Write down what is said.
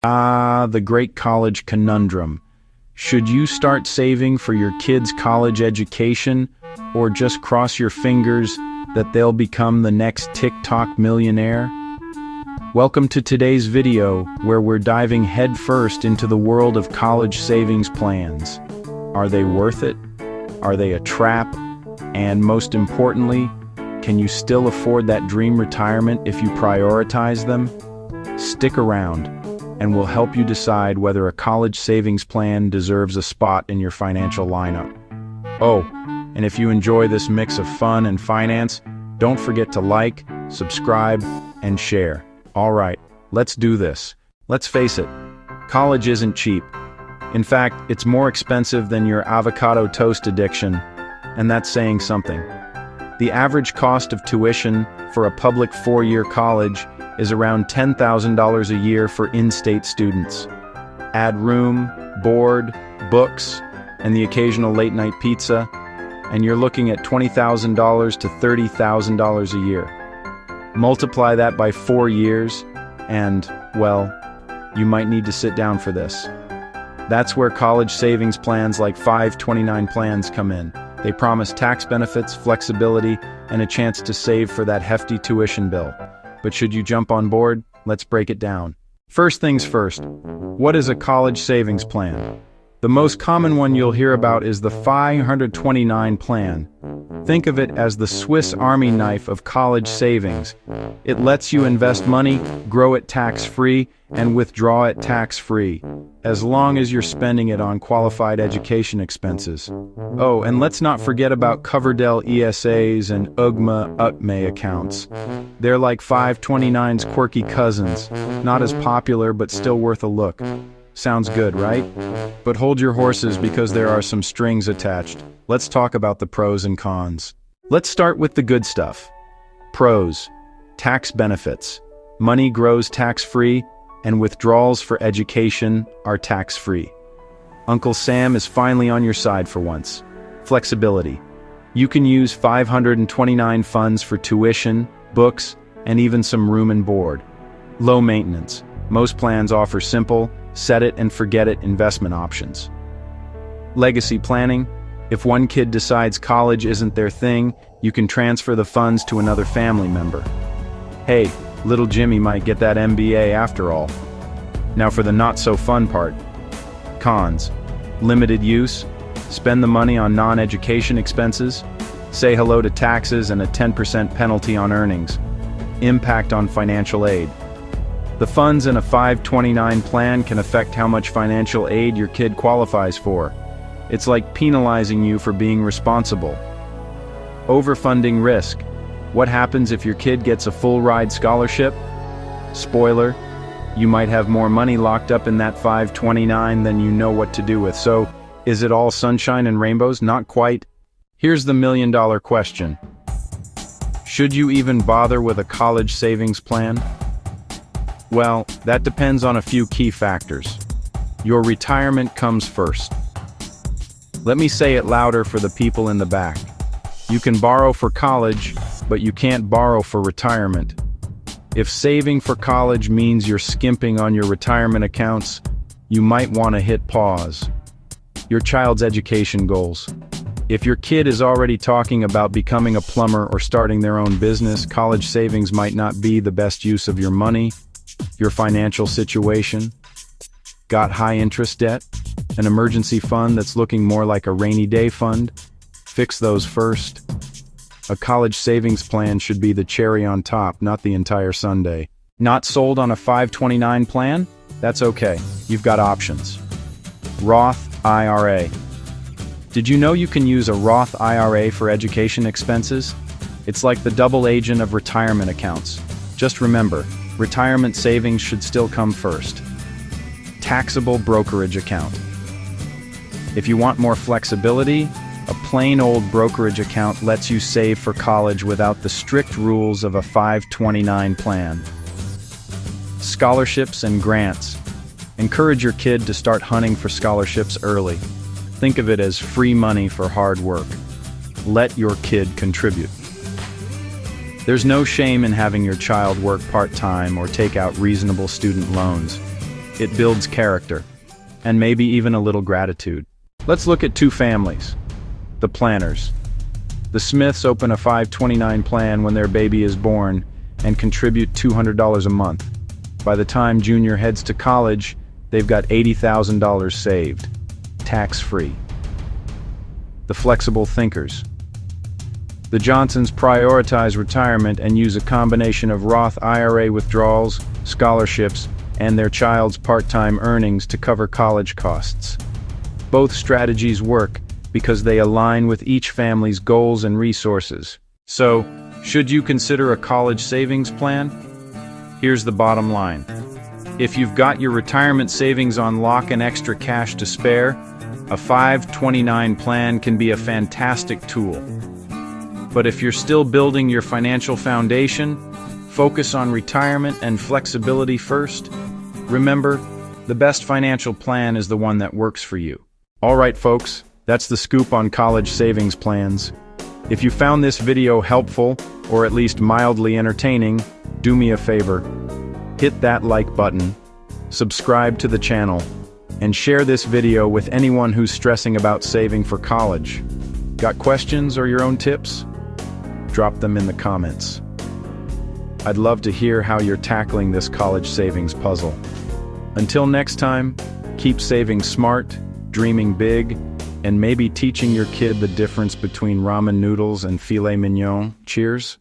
Ah, the great college conundrum. Should you start saving for your kids' college education, or just cross your fingers that they'll become the next TikTok millionaire? Welcome to today's video, where we're diving headfirst into the world of college savings plans. Are they worth it? Are they a trap? And most importantly, can you still afford that dream retirement if you prioritize them? Stick around, and we'll help you decide whether a college savings plan deserves a spot in your financial lineup. Oh, and if you enjoy this mix of fun and finance, don't forget to like, subscribe, and share. All right, let's do this. Let's face it, college isn't cheap. In fact, it's more expensive than your avocado toast addiction, and that's saying something. The average cost of tuition for a public four-year college is around $10,000 a year for in-state students. Add room, board, books, and the occasional late-night pizza, and you're looking at $20,000 to $30,000 a year. Multiply that by 4 years, and, well, you might need to sit down for this. That's where college savings plans like 529 plans come in. They promise tax benefits, flexibility, and a chance to save for that hefty tuition bill. But should you jump on board? Let's break it down. First things first, what is a college savings plan? The most common one you'll hear about is the 529 plan. Think of it as the Swiss Army knife of college savings. It lets you invest money, grow it tax-free, and withdraw it tax-free, as long as you're spending it on qualified education expenses. Oh, and let's not forget about Coverdell ESAs and UGMA accounts. They're like 529's quirky cousins, not as popular but still worth a look. Sounds good, right? But hold your horses because there are some strings attached. Let's talk about the pros and cons. Let's start with the good stuff. Pros: tax benefits. Money grows tax-free, and withdrawals for education are tax-free. Uncle Sam is finally on your side for once. Flexibility. You can use 529 funds for tuition, books, and even some room and board. Low maintenance. Most plans offer simple, set-it-and-forget-it investment options. Legacy planning. If one kid decides college isn't their thing, you can transfer the funds to another family member. Hey, little Jimmy might get that MBA after all. Now for the not-so-fun part. Cons. Limited use. Spend the money on non-education expenses. Say hello to taxes and a 10% penalty on earnings. Impact on financial aid. The funds in a 529 plan can affect how much financial aid your kid qualifies for. It's like penalizing you for being responsible. Overfunding risk. What happens if your kid gets a full-ride scholarship? Spoiler, you might have more money locked up in that 529 than you know what to do with. So, is it all sunshine and rainbows? Not quite. Here's the million-dollar question. Should you even bother with a college savings plan? Well, that depends on a few key factors. Your retirement comes first. Let me say it louder for the people in the back. You can borrow for college, but you can't borrow for retirement. If saving for college means you're skimping on your retirement accounts, you might want to hit pause. Your child's education goals. If your kid is already talking about becoming a plumber or starting their own business, college savings might not be the best use of your money. Your financial situation? Got high interest debt? An emergency fund that's looking more like a rainy day fund? Fix those first. A college savings plan should be the cherry on top, not the entire sundae. Not sold on a 529 plan? That's okay. You've got options. Roth IRA. Did you know you can use a Roth IRA for education expenses? It's like the double agent of retirement accounts. Just remember, retirement savings should still come first. Taxable brokerage account. If you want more flexibility, a plain old brokerage account lets you save for college without the strict rules of a 529 plan. Scholarships and grants. Encourage your kid to start hunting for scholarships early. Think of it as free money for hard work. Let your kid contribute. There's no shame in having your child work part-time or take out reasonable student loans. It builds character, and maybe even a little gratitude. Let's look at two families. The planners. The Smiths open a 529 plan when their baby is born and contribute $200 a month. By the time Junior heads to college, they've got $80,000 saved, tax-free. The flexible thinkers. The Johnsons prioritize retirement and use a combination of Roth IRA withdrawals, scholarships, and their child's part-time earnings to cover college costs. Both strategies work because they align with each family's goals and resources. So, should you consider a college savings plan? Here's the bottom line. If you've got your retirement savings on lock and extra cash to spare, a 529 plan can be a fantastic tool. But if you're still building your financial foundation, focus on retirement and flexibility first. Remember, the best financial plan is the one that works for you. All right, folks, that's the scoop on college savings plans. If you found this video helpful, or at least mildly entertaining, do me a favor. Hit that like button, subscribe to the channel, and share this video with anyone who's stressing about saving for college. Got questions or your own tips? Drop them in the comments. I'd love to hear how you're tackling this college savings puzzle. Until next time, keep saving smart, dreaming big, and maybe teaching your kid the difference between ramen noodles and filet mignon. Cheers.